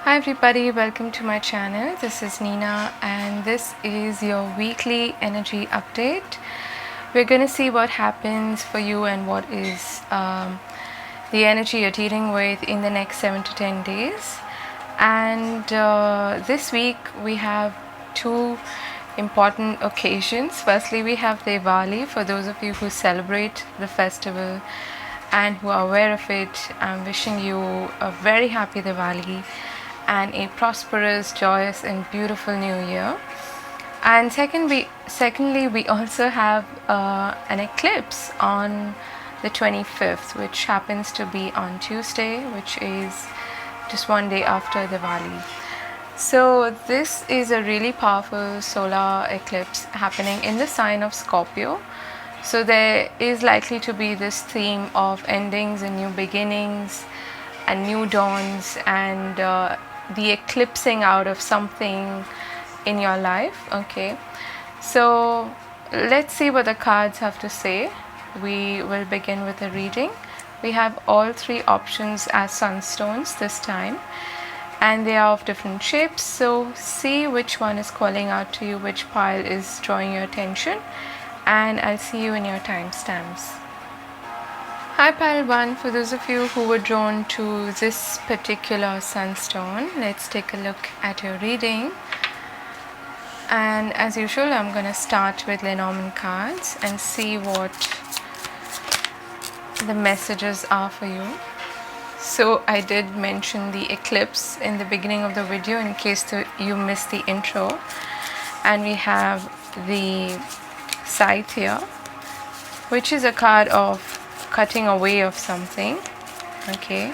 Hi everybody, welcome to my channel. This is Nina and this is your weekly energy update. We're going to see what happens for you and what is the energy you're dealing with in the next 7 to 10 days. And this week we have two important occasions. Firstly, we have Diwali. For those of you who celebrate the festival and who are aware of it, I'm wishing you a very happy Diwali and a prosperous, joyous and beautiful new year. And secondly, we also have an eclipse on the 25th, which happens to be on Tuesday, which is just one day after Diwali. So this is a really powerful solar eclipse happening in the sign of Scorpio. So there is likely to be this theme of endings and new beginnings and new dawns and the eclipsing out of something in your life. Okay, so let's see what the cards have to say. We will begin with a reading. We have all three options as sunstones this time, and they are of different shapes, so see which one is calling out to you, which pile is drawing your attention, and I'll see you in your timestamps. Hi pile 1, for those of you who were drawn to this particular sunstone, let's take a look at your reading. And as usual, I'm going to start with Lenormand cards and see what the messages are for you. So I did mention the eclipse in the beginning of the video in case you missed the intro. And we have the Scythe here, which is a card of cutting away of something. Okay,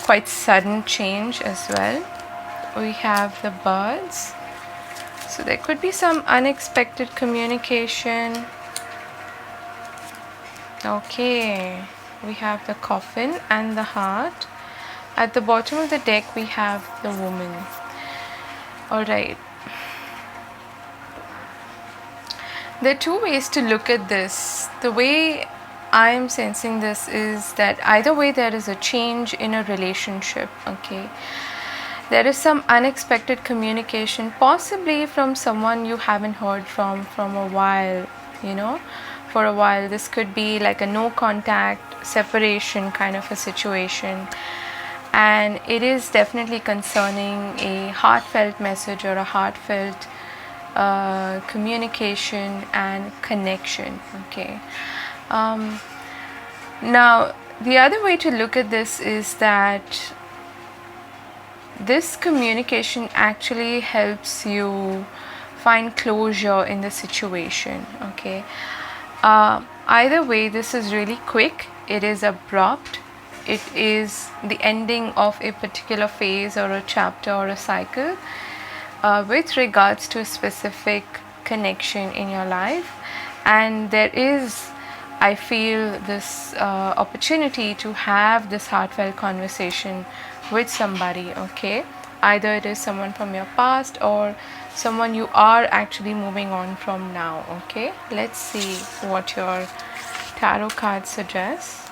quite sudden change as well. We have the birds, so there could be some unexpected communication. Okay, we have the coffin and the heart. At the bottom of the deck we have the woman. All right, there are two ways to look at this. The way I am sensing this is that either way there is a change in a relationship. Okay, there is some unexpected communication, possibly from someone you haven't heard from a while, for a while. This could be like a no contact separation kind of a situation, and it is definitely concerning a heartfelt message or a heartfelt communication and connection. Okay, now the other way to look at this is that this communication actually helps you find closure in the situation. Okay, either way, this is really quick, it is abrupt, it is the ending of a particular phase or a chapter or a cycle with regards to a specific connection in your life. And there is, I feel, this opportunity to have this heartfelt conversation with somebody. Okay, either it is someone from your past or someone you are actually moving on from now. Okay, let's see what your tarot cards suggest.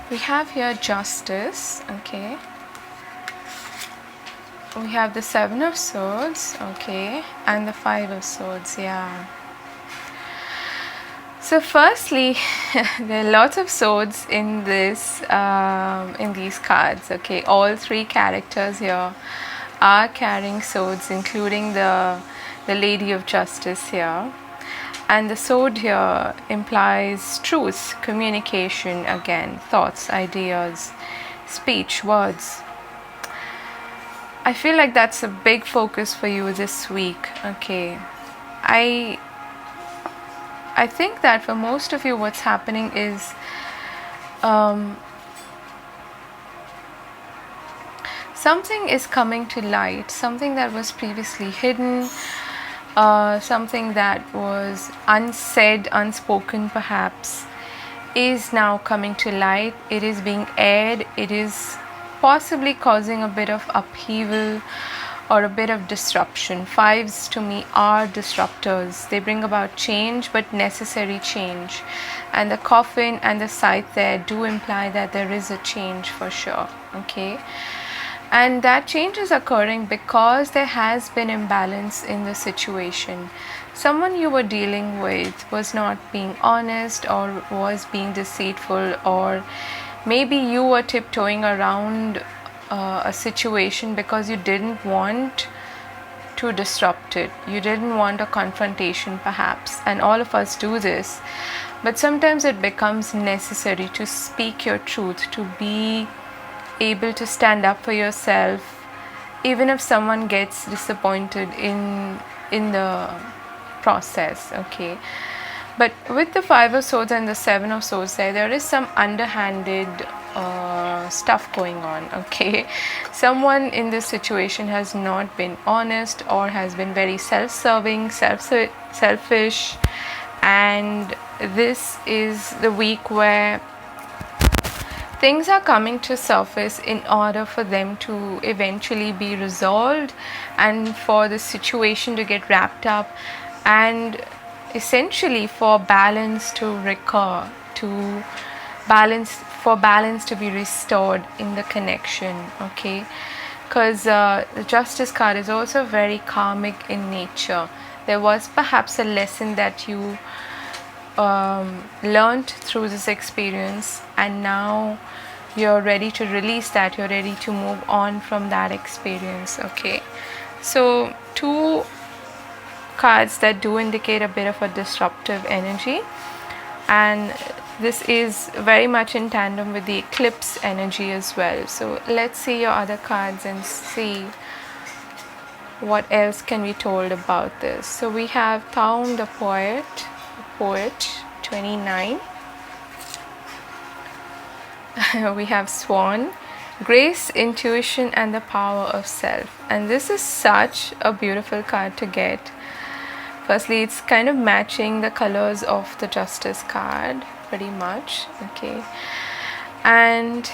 We have here Justice. Okay, we have the Seven of Swords. Okay, and the Five of Swords. Yeah. So firstly, there are lots of swords in this in these cards. Okay, all three characters here are carrying swords, including the Lady of Justice here. And the sword here implies truth, communication, again, thoughts, ideas, speech, words. I feel like that's a big focus for you this week. Okay, I think that for most of you what's happening is something is coming to light, something that was previously hidden, something that was unsaid, unspoken perhaps, is now coming to light. It is being aired. It is possibly causing a bit of upheaval or a bit of disruption. Fives to me are disruptors. They bring about change, but necessary change. And the coffin and the scythe there do imply that there is a change for sure. Okay. And that change is occurring because there has been imbalance in the situation. Someone you were dealing with was not being honest or was being deceitful, or maybe you were tiptoeing around a situation because you didn't want to disrupt it. You didn't want a confrontation, perhaps. And all of us do this. But sometimes it becomes necessary to speak your truth, to be able to stand up for yourself, even if someone gets disappointed in the process. Okay. But with the Five of Swords and the Seven of Swords there is some underhanded stuff going on. Okay. Someone in this situation has not been honest or has been very self-serving, selfish, and this is the week where things are coming to surface in order for them to eventually be resolved and for the situation to get wrapped up, and essentially for balance to recur, for balance to be restored in the connection. Okay, because the Justice card is also very karmic in nature. There was perhaps a lesson that you learned through this experience, and now you're ready to release that, you're ready to move on from that experience. Okay, so two cards that do indicate a bit of a disruptive energy, and this is very much in tandem with the eclipse energy as well. So let's see your other cards and see what else can be told about this. So we have Thaum the Poet, 29. We have Swan, Grace, Intuition, and the Power of Self. And this is such a beautiful card to get. Firstly, it's kind of matching the colors of the Justice card pretty much. Okay, and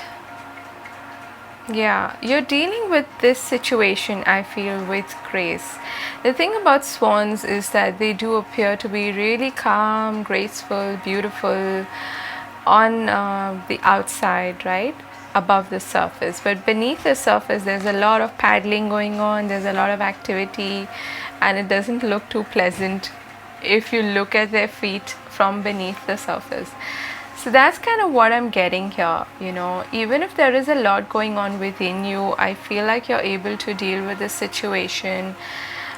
yeah, you're dealing with this situation, I feel, with grace. The thing about swans is that they do appear to be really calm, graceful, beautiful on the outside, right, above the surface, but beneath the surface there's a lot of paddling going on, there's a lot of activity, and it doesn't look too pleasant if you look at their feet from beneath the surface. So that's kind of what I'm getting here. You know, even if there is a lot going on within you, I feel like you're able to deal with the situation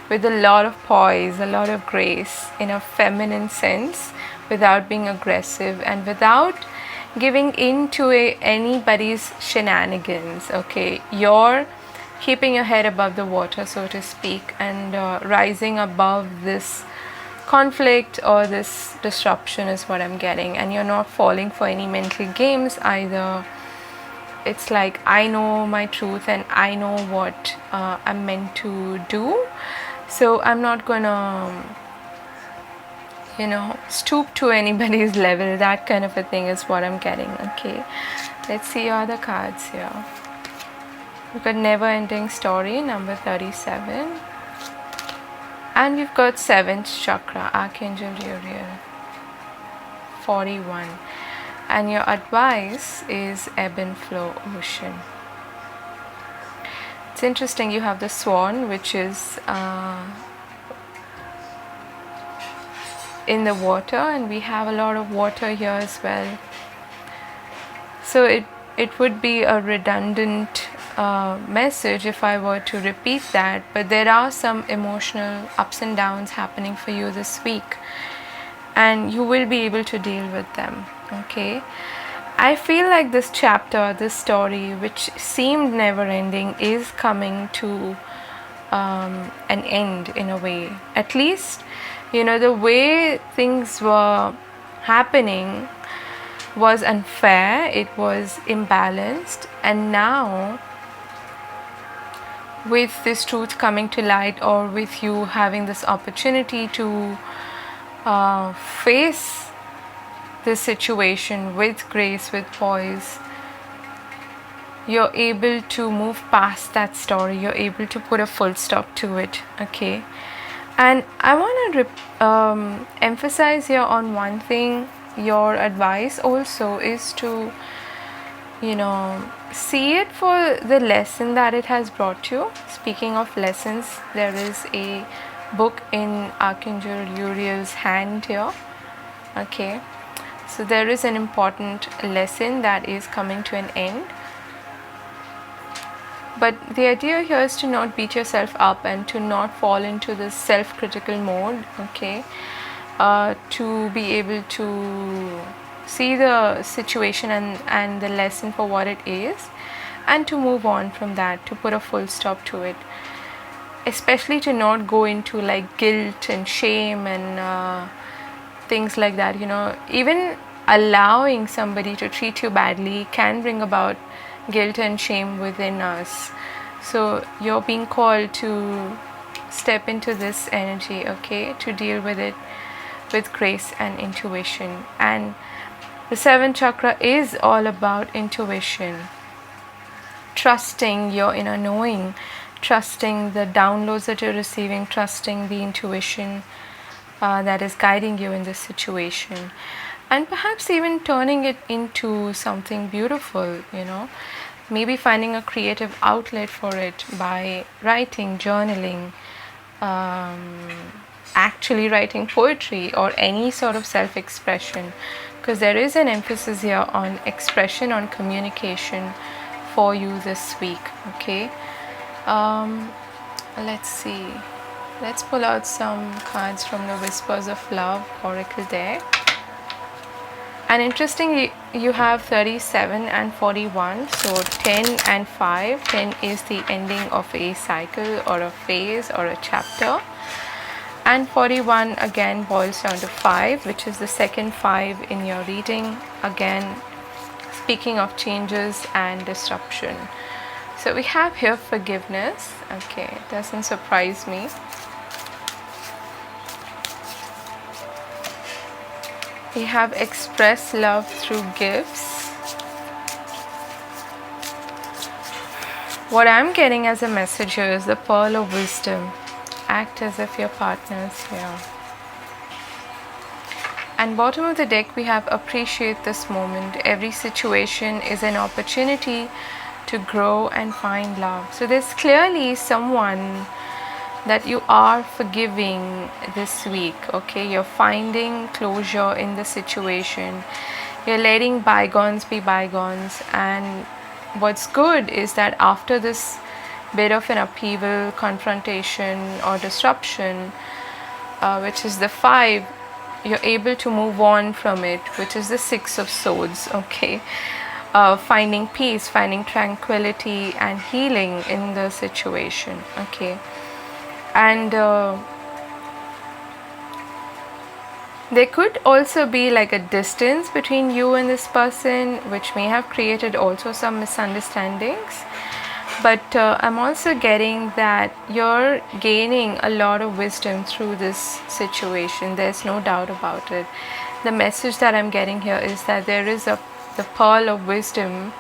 with a lot of poise, a lot of grace, in a feminine sense, without being aggressive and without giving in to anybody's shenanigans. Okay, you're keeping your head above the water, so to speak, and rising above this conflict or this disruption is what I'm getting. And you're not falling for any mental games either. It's like, I know my truth and I know what I'm meant to do, so I'm not gonna stoop to anybody's level. That kind of a thing is what I'm getting. Okay, let's see your other cards here. We've got Never Ending Story, number 37. And we've got 7th chakra, Archangel Uriel, 41. And your advice is ebb and flow, ocean. It's interesting, you have the swan, which is in the water, and we have a lot of water here as well. So it would be a redundant message if I were to repeat that, but there are some emotional ups and downs happening for you this week, and you will be able to deal with them. Okay, I feel like this chapter, this story, which seemed never ending, is coming to an end in a way. At least, the way things were happening was unfair, it was imbalanced, and now with this truth coming to light, or with you having this opportunity to face this situation with grace, with poise, you're able to move past that story, you're able to put a full stop to it. Okay, and I want to emphasize here on one thing. Your advice also is to, see it for the lesson that it has brought you. Speaking of lessons, there is a book in Archangel Uriel's hand here. Okay, so there is an important lesson that is coming to an end. But the idea here is to not beat yourself up and to not fall into this self-critical mode. Okay, to be able to see the situation and the lesson for what it is, and to move on from that, to put a full stop to it, especially to not go into like guilt and shame and things like that. Even allowing somebody to treat you badly can bring about guilt and shame within us. So you're being called to step into this energy, okay, to deal with it with grace and intuition. And the seventh chakra is all about intuition, trusting your inner knowing, trusting the downloads that you're receiving, trusting the intuition that is guiding you in this situation, and perhaps even turning it into something beautiful. Maybe finding a creative outlet for it by writing, journaling, actually writing poetry, or any sort of self-expression, because there is an emphasis here on expression, on communication for you this week. Okay, let's see, let's pull out some cards from the Whispers of Love Oracle deck. And interestingly, you have 37 and 41, so 10 and 5. 10 is the ending of a cycle or a phase or a chapter, and 41 again boils down to 5, which is the second 5 in your reading, again speaking of changes and disruption. So we have here forgiveness. Okay, it doesn't surprise me. We have express love through gifts. What I'm getting as a message here is the pearl of wisdom. Act as if your partner is here. And bottom of the deck, we have appreciate this moment. Every situation is an opportunity to grow and find love. So there's clearly someone that you are forgiving this week. Okay, you're finding closure in the situation, you're letting bygones be bygones. And what's good is that after this bit of an upheaval, confrontation or disruption, which is the 5, you're able to move on from it, which is the 6 of Swords. Okay, finding peace, finding tranquility and healing in the situation. Okay, and there could also be like a distance between you and this person, which may have created also some misunderstandings. But I'm also getting that you're gaining a lot of wisdom through this situation. There's no doubt about it. The message that I'm getting here is that there is the pearl of wisdom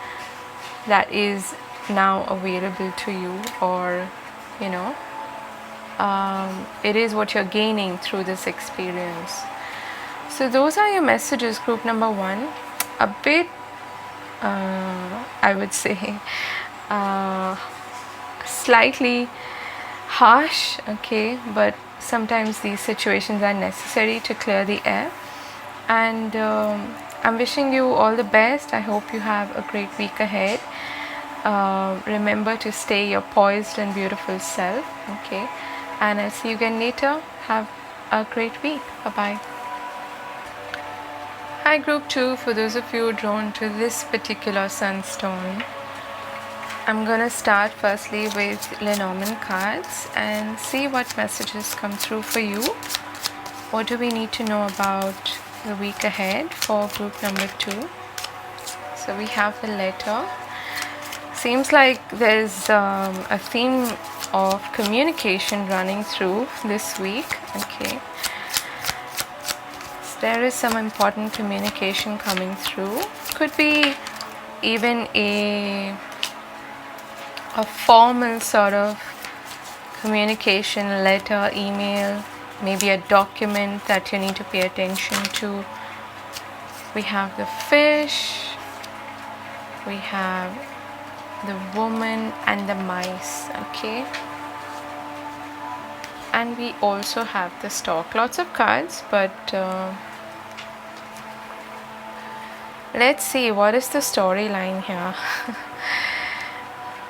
that is now available to you, or it is what you're gaining through this experience. So those are your messages, group number 1. A bit I would say slightly harsh, okay, but sometimes these situations are necessary to clear the air. And I'm wishing you all the best. I hope you have a great week ahead. Remember to stay your poised and beautiful self. Okay, and I'll see you again later. Have a great week. Bye bye. Hi group 2, for those of you drawn to this particular sunstone, I'm gonna start firstly with Lenormand cards and see what messages come through for you. What do we need to know about the week ahead for group number 2? So we have the letter. Seems like there's a theme of communication running through this week. Okay, so there is some important communication coming through. Could be even a a formal sort of communication, letter, email, maybe a document that you need to pay attention to. We have the fish, we have the woman and the mice, okay? And we also have the stock. Lots of cards, but let's see what is the storyline here.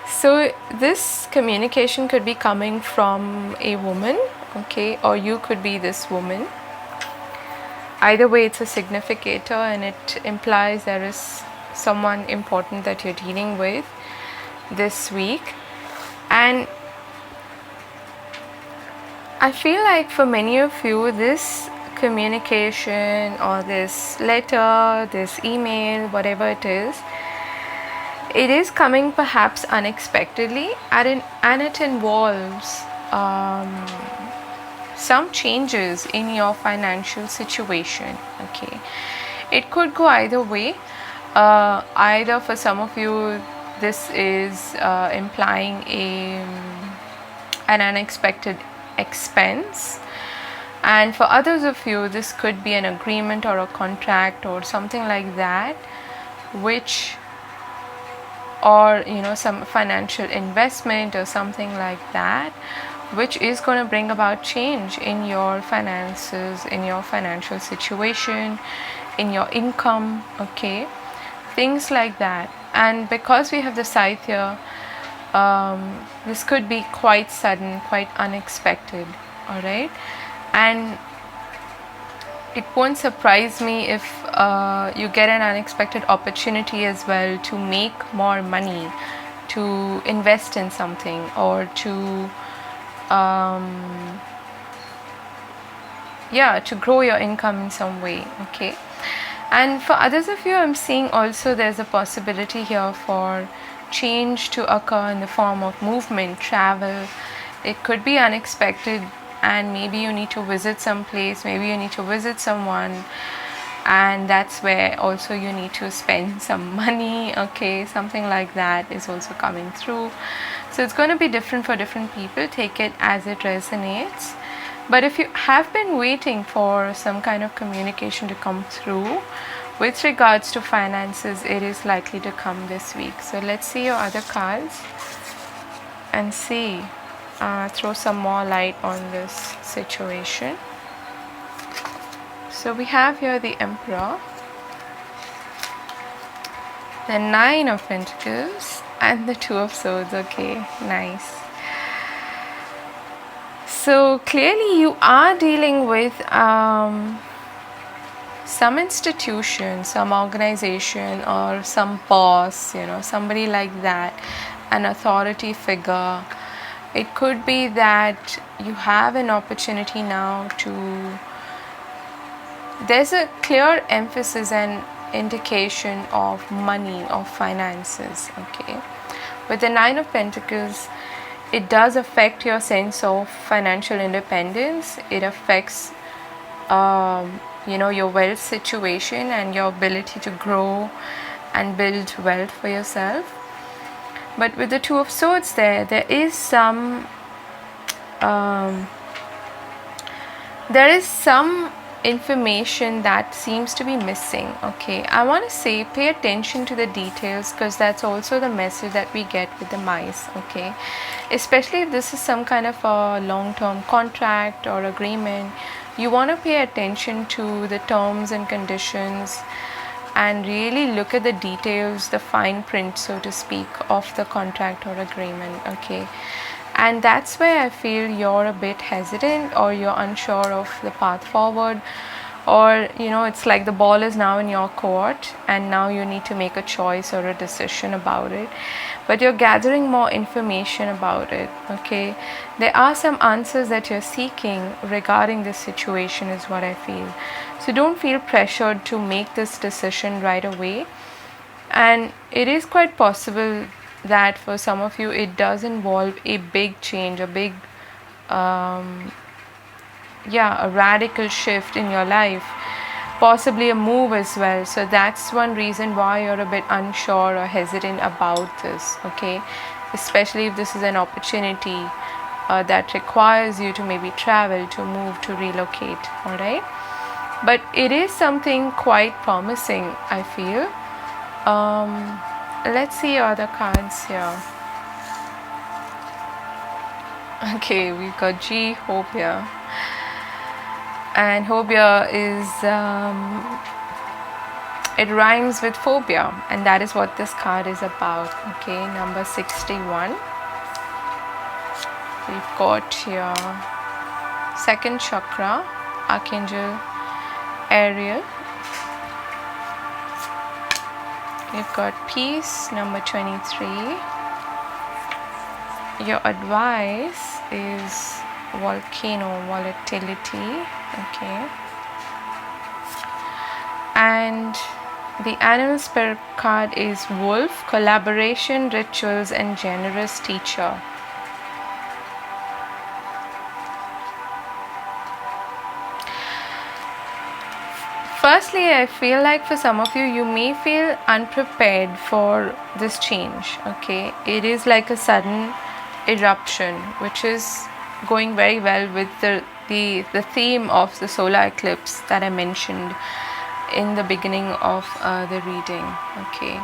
So this communication could be coming from a woman, okay, or you could be this woman. Either way, it's a significator and it implies there is someone important that you're dealing with this week. And I feel like for many of you, this communication or this letter, this email, whatever it is coming perhaps unexpectedly, and it involves some changes in your financial situation, okay? It could go either way. Either for some of you, this is implying an unexpected expense, and for others of you, this could be an agreement or a contract or something like that, or some financial investment or something like that, which is going to bring about change in your finances, in your financial situation, in your income, okay, things like that. And because we have the scythe here, this could be quite sudden, quite unexpected, all right? And it won't surprise me if you get an unexpected opportunity as well to make more money, to invest in something, or to grow your income in some way, okay? And for others of you, I'm seeing also there's a possibility here for change to occur in the form of movement, travel. It could be unexpected, and maybe you need to visit some place, maybe you need to visit someone, and that's where also you need to spend some money, okay? Something like that is also coming through. So it's going to be different for different people. Take it as it resonates. But if you have been waiting for some kind of communication to come through with regards to finances, it is likely to come this week. So let's see your other cards and see, throw some more light on this situation. So we have here the Emperor, the Nine of Pentacles, and the Two of Swords. Okay, nice. So clearly you are dealing with some institution, some organization, or some boss, somebody like that, an authority figure. It could be that you have an opportunity now there's a clear emphasis and indication of money, of finances, okay? With the Nine of Pentacles, it does affect your sense of financial independence. It affects your wealth situation and your ability to grow and build wealth for yourself. But with the Two of Swords, there is some information that seems to be missing, okay? I want to say pay attention to the details, because that's also the message that we get with the mice, okay? Especially if this is some kind of a long-term contract or agreement, you want to pay attention to the terms and conditions and really look at the details, the fine print, so to speak, of the contract or agreement, okay? And that's where I feel you're a bit hesitant, or you're unsure of the path forward, or it's like the ball is now in your court and now you need to make a choice or a decision about it, but you're gathering more information about it, okay? There are some answers that you're seeking regarding this situation, is what I feel. So don't feel pressured to make this decision right away, and it is quite possible that for some of you it does involve a big change, a big a radical shift in your life, possibly a move as well. So that's one reason why you're a bit unsure or hesitant about this, okay? especially if this is an opportunity that requires you to maybe travel, to move, to relocate. All right, but it is something quite promising, I feel. Let's see other cards here. Okay, we've got G, Hobia, and Hobia is it rhymes with phobia, and that is what this card is about. Okay, number 61. We've got here second chakra, Archangel Ariel. We've got peace, number 23. Your advice is volcano, volatility. Okay, and the animal spirit card is wolf, collaboration, rituals, and generous teacher. Firstly, I feel like for some of you, you may feel unprepared for this change. Okay, it is like a sudden eruption, which is going very well with the theme of the solar eclipse that I mentioned in the beginning of the reading. Okay,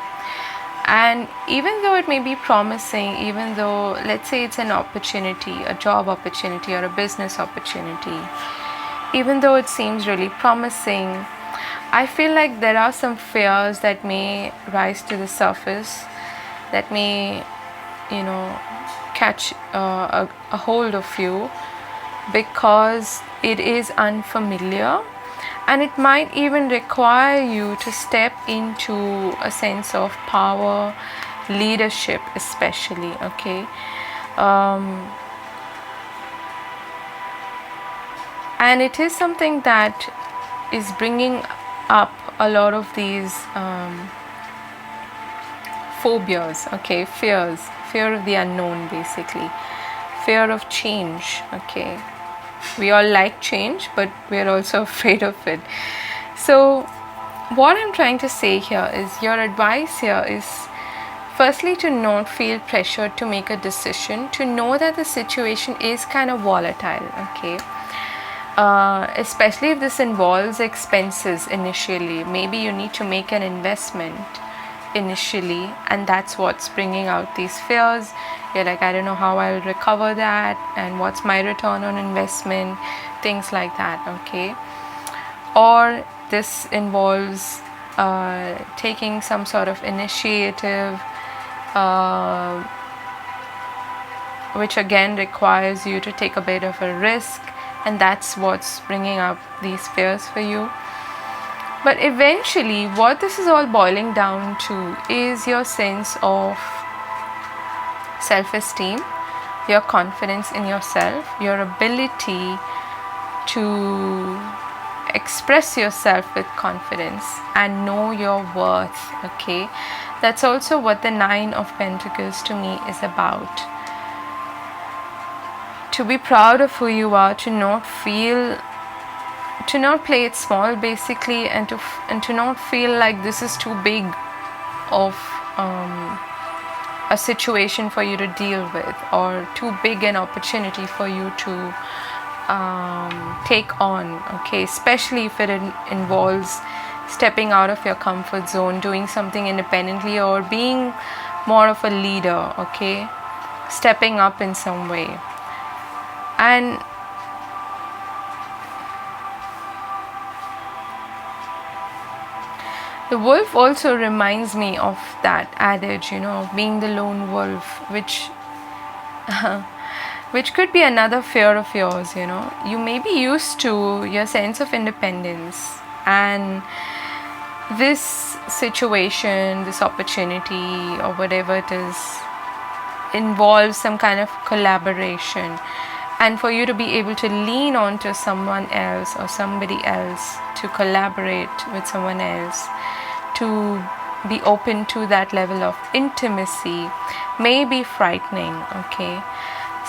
and even though it may be promising, even though let's say it's an opportunity, a job opportunity or a business opportunity, even though it seems really promising, I feel like there are some fears that may rise to the surface, that may, catch a hold of you, because it is unfamiliar, and it might even require you to step into a sense of power, leadership especially. Okay, and it is something that is bringing up a lot of these phobias. Okay, fear of the unknown, basically fear of change. Okay, we all like change, but we're also afraid of it. So what I'm trying to say here is, your advice here is firstly to not feel pressured to make a decision, to know that the situation is kind of volatile. Okay, especially if this involves expenses initially. Maybe you need to make an investment initially, and that's what's bringing out these fears. You're like, I don't know how I'll recover that, and what's my return on investment, things like that. Okay, or this involves taking some sort of initiative, which again requires you to take a bit of a risk, and that's what's bringing up these fears for you. But eventually what this is all boiling down to is your sense of self-esteem, your confidence in yourself, your ability to express yourself with confidence and know your worth. Okay, that's also what the 9 of Pentacles to me is about. To be proud of who you are, to not play it small, basically, and to not feel like this is too big of a situation for you to deal with, or too big an opportunity for you to take on. Okay, especially if it involves stepping out of your comfort zone, doing something independently, or being more of a leader. Okay, stepping up in some way. And the wolf also reminds me of that adage, of being the lone wolf, which could be another fear of yours. You may be used to your sense of independence, and this situation, this opportunity, or whatever it is, involves some kind of collaboration. And for you to be able to lean on to someone else or somebody else, to collaborate with someone else, to be open to that level of intimacy, may be frightening. Okay,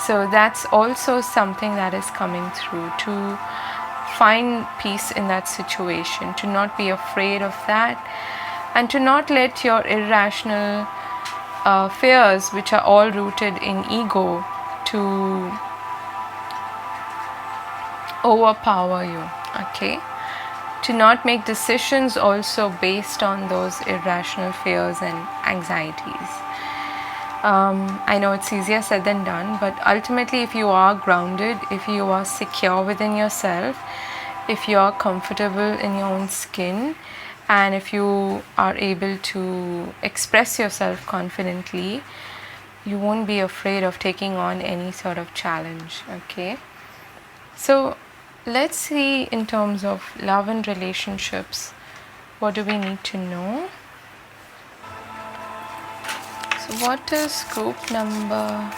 so that's also something that is coming through, to find peace in that situation, to not be afraid of that, and to not let your irrational fears which are all rooted in ego to overpower you, okay? To not make decisions also based on those irrational fears and anxieties. I know it's easier said than done, but ultimately, if you are grounded, if you are secure within yourself, if you are comfortable in your own skin, and if you are able to express yourself confidently, you won't be afraid of taking on any sort of challenge, okay? So let's see, in terms of love and relationships, what do we need to know? So what is group number?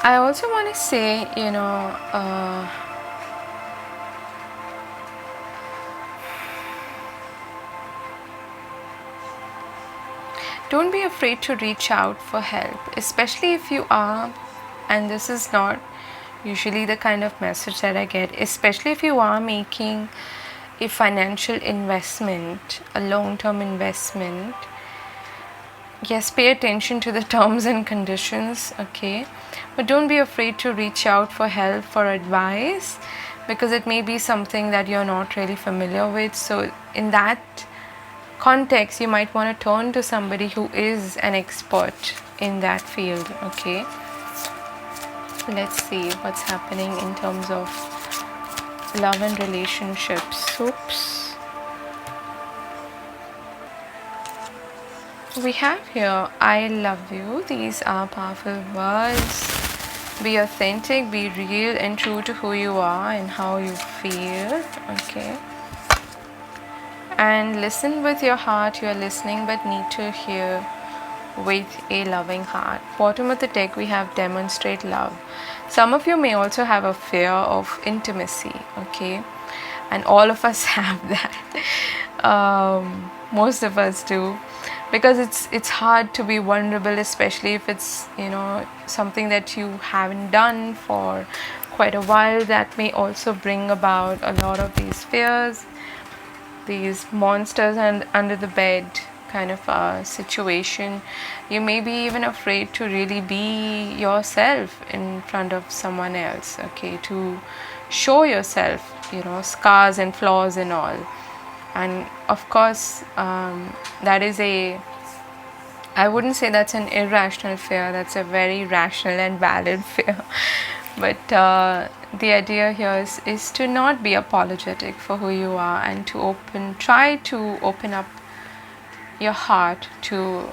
I also want to say, don't be afraid to reach out for help, especially if you are, and this is not usually the kind of message that I get, especially if you are making a financial investment, a long-term investment. Yes, pay attention to the terms and conditions, okay? But don't be afraid to reach out for help, for advice, because it may be something that you're not really familiar with. So in that context, you might want to turn to somebody who is an expert in that field, okay? Let's see what's happening in terms of love and relationships. Oops. We have here, I love you. These are powerful words. Be authentic, be real and true to who you are and how you feel, okay? And listen with your heart. You are listening but need to hear with a loving heart. Bottom of the deck, we have demonstrate love. Some of you may also have a fear of intimacy, okay? And all of us have that. Most of us do, because it's hard to be vulnerable, especially if it's something that you haven't done for quite a while. That may also bring about a lot of these fears, these monsters and under the bed kind of a situation. You may be even afraid to really be yourself in front of someone else, okay? To show yourself, scars and flaws and all. And of course, that is I wouldn't say that's an irrational fear, that's a very rational and valid fear. But the idea here is to not be apologetic for who you are, and to try to open up your heart to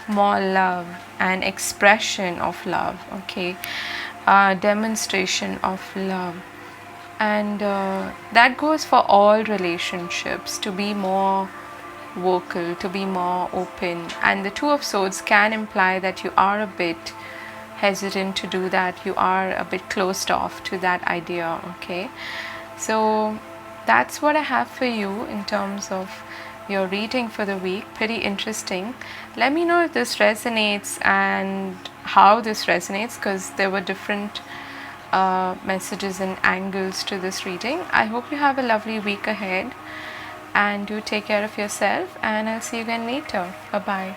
more love and expression of love, okay? Demonstration of love. And that goes for all relationships, to be more vocal, to be more open. And the Two of Swords can imply that you are a bit hesitant to do that, you are a bit closed off to that idea, okay? So that's what I have for you in terms of your reading for the week. Pretty interesting. Let me know if this resonates and how this resonates, because there were different messages and angles to this reading. I hope you have a lovely week ahead, and do take care of yourself, and I'll see you again later. Bye bye.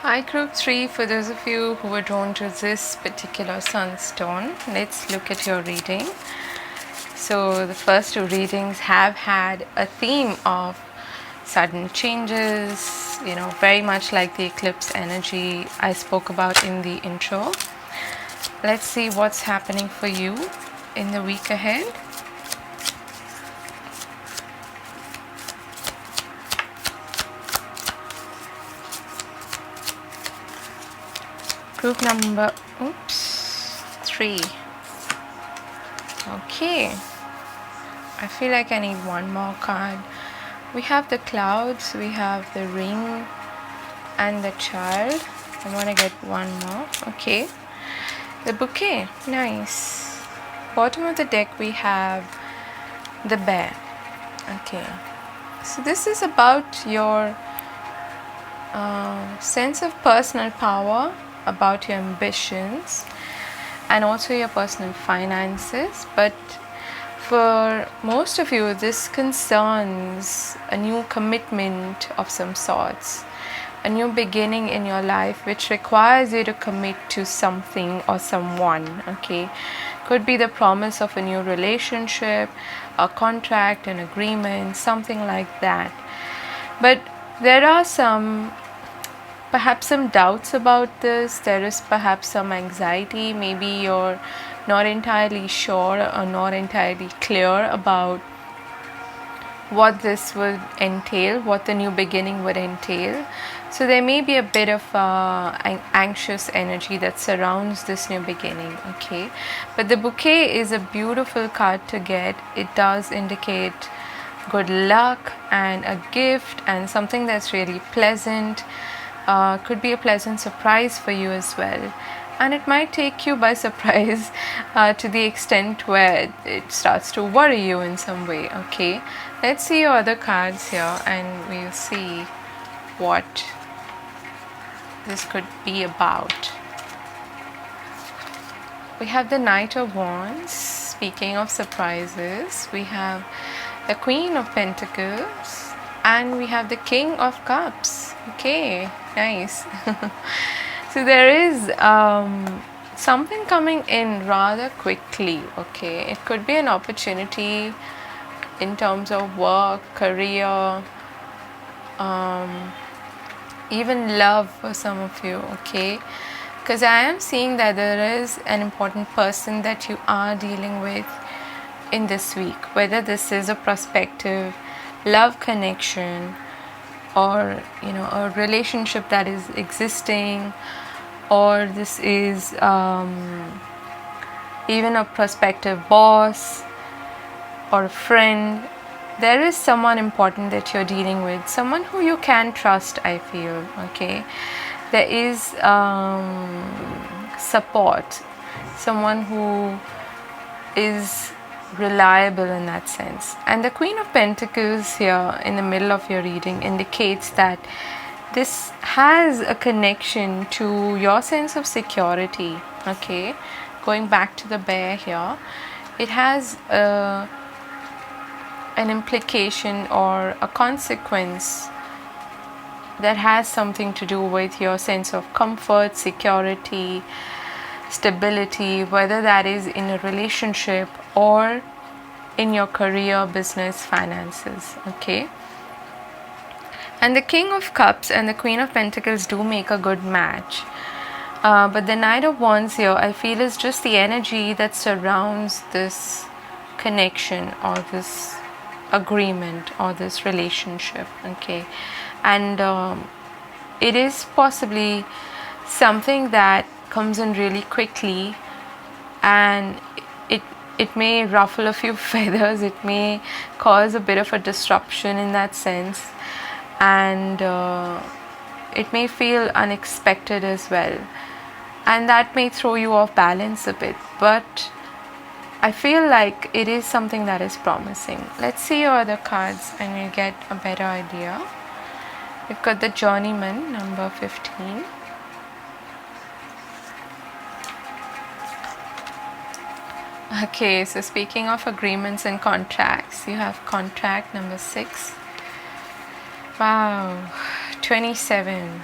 Hi group 3, for those of you who were drawn to this particular sunstone, let's look at your reading. So the first two readings have had a theme of sudden changes, very much like the eclipse energy I spoke about in the intro. Let's see what's happening for you in the week ahead. Group number 3. Okay, I feel like I need one more card. We have the clouds, we have the ring and the child. I want to get one more. Okay, the bouquet, nice. Bottom of the deck we have the bear. Okay, so this is about your sense of personal power, about your ambitions, and also your personal finances. But for most of you, this concerns a new commitment of some sorts, a new beginning in your life which requires you to commit to something or someone. Okay, could be the promise of a new relationship, a contract, an agreement, something like that. But there are perhaps some doubts about this. There is perhaps some anxiety. Maybe you're not entirely sure or not entirely clear about what this would entail, what the new beginning would entail. So there may be a bit of an anxious energy that surrounds this new beginning. Okay, but the bouquet is a beautiful card to get. It does indicate good luck and a gift and something that's really pleasant. Could be a pleasant surprise for you as well, and it might take you by surprise to the extent where it starts to worry you in some way. Okay, let's see your other cards here and we'll see what this could be about. We have the Knight of Wands. Speaking of surprises, we have the Queen of Pentacles and we have the King of Cups. Okay, nice. So there is something coming in rather quickly. Okay, it could be an opportunity in terms of work, career, even love for some of you. Okay, because I am seeing that there is an important person that you are dealing with in this week, whether this is a prospective love connection or a relationship that is existing, or this is even a prospective boss or a friend. There is someone important that you're dealing with, someone who you can trust, I feel. Okay, there is support, someone who is reliable in that sense. And the Queen of Pentacles here in the middle of your reading indicates that this has a connection to your sense of security. Okay, going back to the bear here, it has an implication or a consequence that has something to do with your sense of comfort, security, stability, whether that is in a relationship or in your career, business, finances. Okay, and the King of Cups and the Queen of Pentacles do make a good match, but the Knight of Wands here, I feel, is just the energy that surrounds this connection or this agreement or this relationship. Okay, and it is possibly something that comes in really quickly, and it may ruffle a few feathers, it may cause a bit of a disruption in that sense, and it may feel unexpected as well, and that may throw you off balance a bit, but I feel like it is something that is promising. Let's see your other cards and we'll get a better idea. We've got the Journeyman, number 15. Okay, so speaking of agreements and contracts, you have contract number 6. Wow, 27,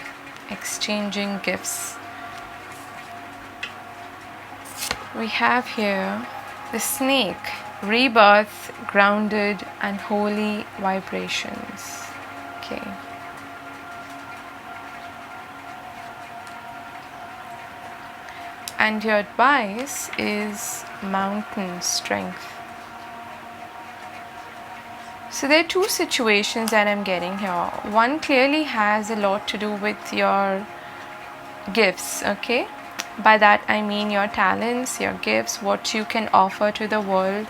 exchanging gifts. We have here the Snake, rebirth, grounded and holy vibrations. Okay. And your advice is mountain strength. So there are two situations that I'm getting here. One clearly has a lot to do with your gifts. Okay, by that I mean your talents, your gifts, what you can offer to the world,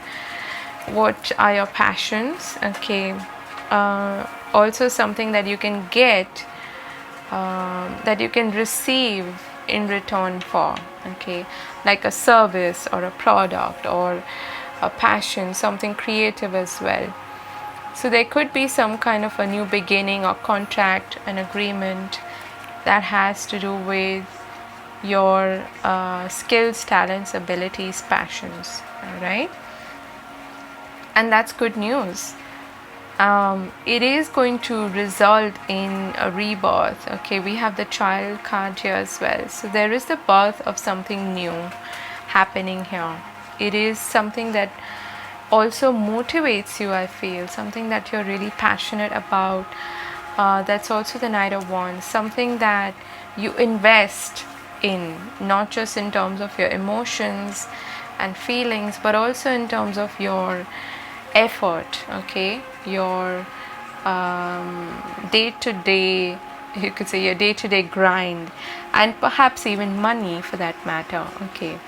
what are your passions. Okay, also something that you can get, that you can receive in return for. Okay, like a service or a product or a passion, something creative as well. So there could be some kind of a new beginning or contract, an agreement that has to do with your skills, talents, abilities, passions. All right. and that's good news. It is going to result in a rebirth. Okay, we have the child card here as well, so there is the birth of something new happening here. It is something that also motivates you, I feel, something that you're really passionate about. That's also the Knight of Wands, something that you invest in, not just in terms of your emotions and feelings, but also in terms of your effort, okay, your day-to-day, you could say your day-to-day grind, and perhaps even money for that matter. Okay,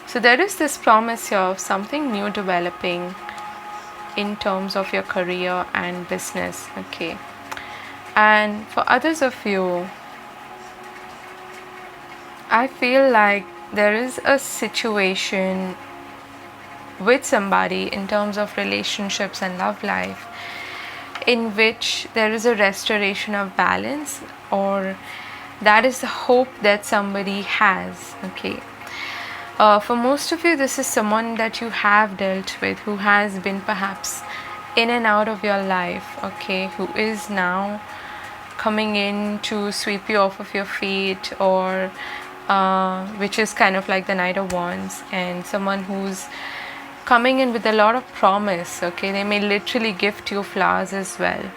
so there is this promise here of something new developing in terms of your career and business. Okay, and for others of you, I feel like there is a situation with somebody in terms of relationships and love life in which there is a restoration of balance, or that is the hope that somebody has. Okay, for most of you, this is someone that you have dealt with, who has been perhaps in and out of your life, okay, who is now coming in to sweep you off of your feet, or which is kind of like the Knight of Wands, and someone who's coming in with a lot of promise. Okay, they may literally gift you flowers as well,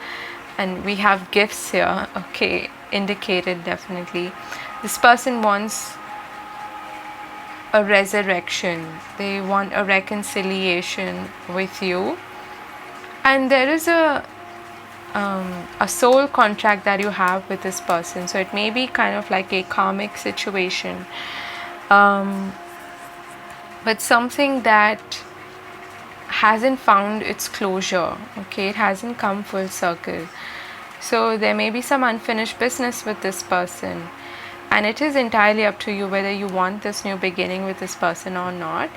and we have gifts here, okay, indicated. Definitely this person wants a resurrection, they want a reconciliation with you, and there is a soul contract that you have with this person. So it may be kind of like a karmic situation, but something that hasn't found its closure. Okay, it hasn't come full circle. So there may be some unfinished business with this person, and it is entirely up to you whether you want this new beginning with this person or not.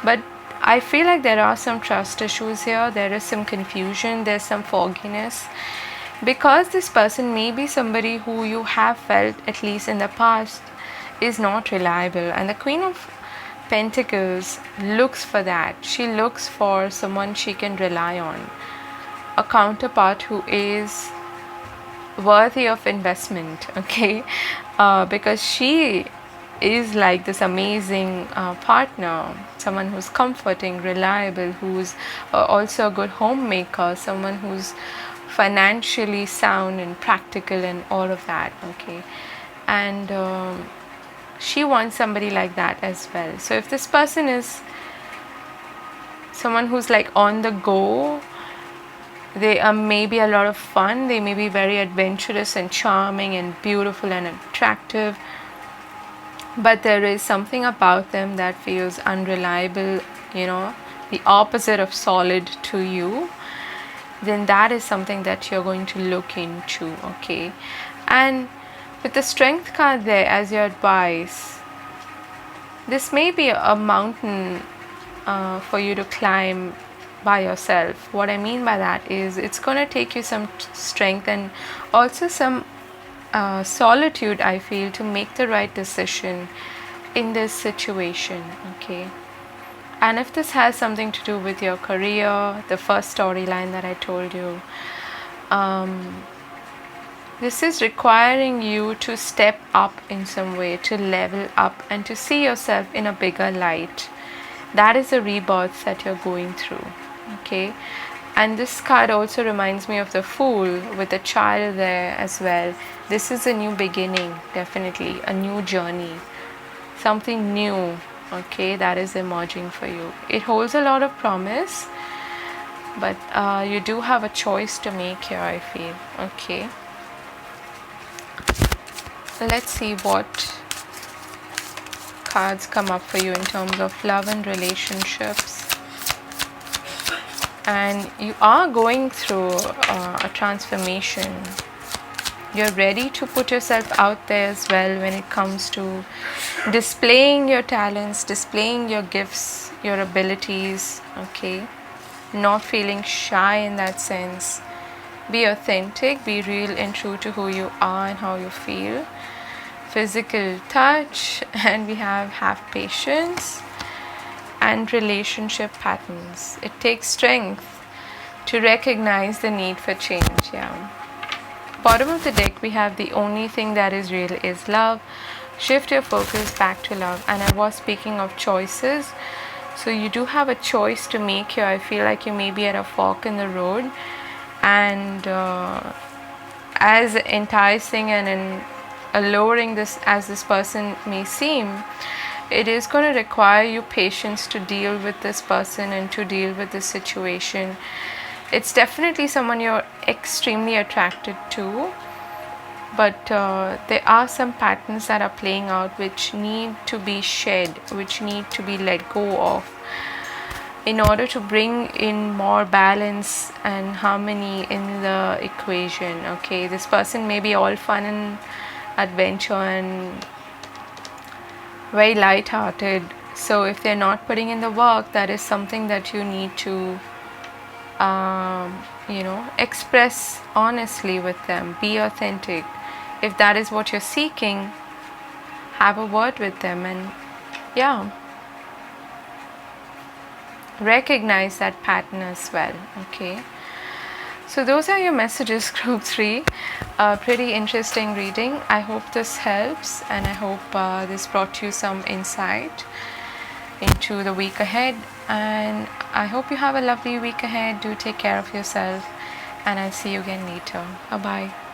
But I feel like there are some trust issues here, there is some confusion, there's some fogginess, because this person may be somebody who you have felt, at least in the past, is not reliable. And the Queen of Pentacles looks for that. She looks for someone she can rely on, a counterpart who is worthy of investment. Okay, because she is like this amazing partner, someone who's comforting, reliable, who's also a good homemaker, someone who's financially sound and practical and all of that. Okay, and she wants somebody like that as well. So if this person is someone who's like on the go, they are maybe a lot of fun, they may be very adventurous and charming and beautiful and attractive, but there is something about them that feels unreliable, you know, the opposite of solid to you, then that is something that you're going to look into. Okay, and with the Strength card there as your advice, this may be a mountain for you to climb by yourself. What I mean by that is it's going to take you some strength and also some solitude, I feel, to make the right decision in this situation. Okay, and if this has something to do with your career, the first storyline that I told you, this is requiring you to step up in some way, to level up and to see yourself in a bigger light. That is a rebirth that you're going through. Okay, and this card also reminds me of the Fool with the child there as well. This is a new beginning, definitely a new journey, something new, okay, that is emerging for you. It holds a lot of promise, but you do have a choice to make here, I feel. Okay, let's see what cards come up for you in terms of love and relationships. And you are going through a transformation. You're ready to put yourself out there as well when it comes to displaying your talents, displaying your gifts, your abilities. Okay, not feeling shy in that sense. Be authentic, be real and true to who you are and how you feel. Physical touch, and we have patience. and relationship patterns. It takes strength to recognize the need for change. Yeah. Bottom of the deck, we have the only thing that is real is love. Shift your focus back to love. And I was speaking of choices. So you do have a choice to make here. I feel like you may be at a fork in the road. And as enticing and alluring this as this person may seem, it is going to require you patience to deal with this person and to deal with this situation. It's definitely someone you're extremely attracted to, but there are some patterns that are playing out which need to be shed, which need to be let go of in order to bring in more balance and harmony in the equation. Okay, this person may be all fun and adventure and very light-hearted, so if they're not putting in the work, that is something that you need to express honestly with them. Be authentic. If that is what you're seeking, have a word with them and recognize that pattern as well. Okay, so those are your messages, group 3. Pretty interesting reading. I hope this helps, and I hope this brought you some insight into the week ahead, and I hope you have a lovely week ahead. Do take care of yourself, and I'll see you again later. Bye bye.